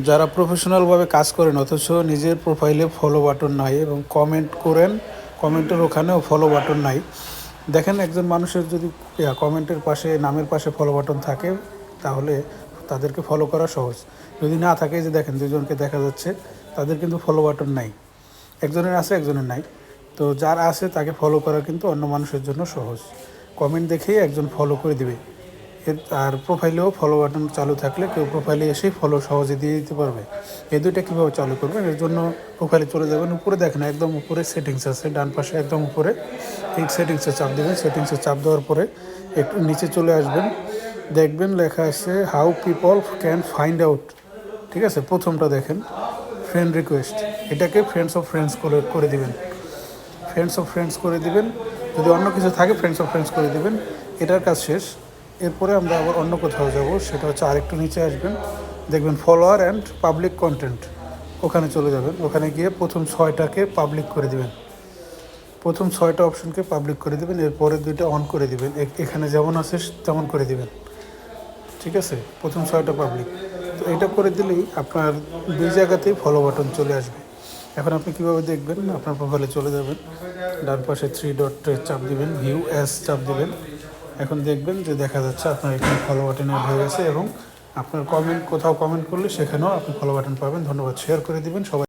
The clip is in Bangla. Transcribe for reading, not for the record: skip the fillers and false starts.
যারা প্রফেশনালভাবে কাজ করেন অথচ নিজের প্রোফাইলে ফলো বাটন নাই এবং কমেন্ট করেন, কমেন্টের ওখানেও ফলো বাটন নাই। দেখেন একজন মানুষের যদি কমেন্টের পাশে নামের পাশে ফলো বাটন থাকে তাহলে তাদেরকে ফলো করা সহজ। যদি না থাকে, যে দেখেন দুজনকে দেখা যাচ্ছে তাদের কিন্তু ফলো বাটন নাই, একজনের আছে একজনের নাই। তো যার আছে তাকে ফলো করা কিন্তু অন্য মানুষের জন্য সহজ। কমেন্ট দেখেই একজন ফলো করে দিবে। আর প্রোফাইলেও ফলো বাটন চালু থাকলে কেউ প্রোফাইলে এসেই ফলো সহজে দিয়ে দিতে পারবে। এই দুইটা কীভাবে চালু করবেন, এর জন্য প্রোফাইলে চলে যাবেন, উপরে দেখেন একদম উপরে সেটিংস আছে, ডান পাশে একদম উপরে এই সেটিংসে চাপ দেবেন। সেটিংসে চাপ দেওয়ার পরে একটু নিচে চলে আসবেন, দেখবেন লেখা আছে how people can find out. ঠিক আছে, প্রথমটা দেখেন ফ্রেন্ড রিকোয়েস্ট, এটাকে ফ্রেন্ডস অফ ফ্রেন্ডস করে দিবেন। ফ্রেন্ডস অফ ফ্রেন্ডস করে দিবেন, যদি অন্য কিছু থাকে ফ্রেন্ডস অফ ফ্রেন্ডস করে দিবেন। এটার কাজ শেষ। এরপরে আমরা আবার অন্য কোথাও যাব, সেটা হচ্ছে আরেকটু নিচে আসবেন, দেখবেন ফলোয়ার অ্যান্ড পাবলিক কন্টেন্ট, ওখানে চলে যাবেন। ওখানে গিয়ে প্রথম 6টাকে পাবলিক করে দিবেন, প্রথম 6টা অপশনকে পাবলিক করে দিবেন। এরপরে 2টা অন করে দিবেন, এখানে যেমন আছে তেমন করে দিবেন। ঠিক আছে, প্রথম 6টা পাবলিক। তো এটা করে দিলেই আপনার 2 জায়গাতেই ফলো বাটন চলে আসবে। এখন আপনি কীভাবে দেখবেন, আপনার প্রোফাইলে চলে যাবেন, ডান পাশে 3 ডটে চাপ দিবেন, ভিউ অ্যাজ চাপ দিবেন। এখন দেখবেন যে দেখা যাচ্ছে আপনার এখানে ফলো বাটন অ্যাড হয়ে গেছে এবং আপনার কমেন্ট, কোথাও কমেন্ট করলে সেখানেও আপনি ফলো বাটন পাবেন। ধন্যবাদ, শেয়ার করে দিবেন সবাই।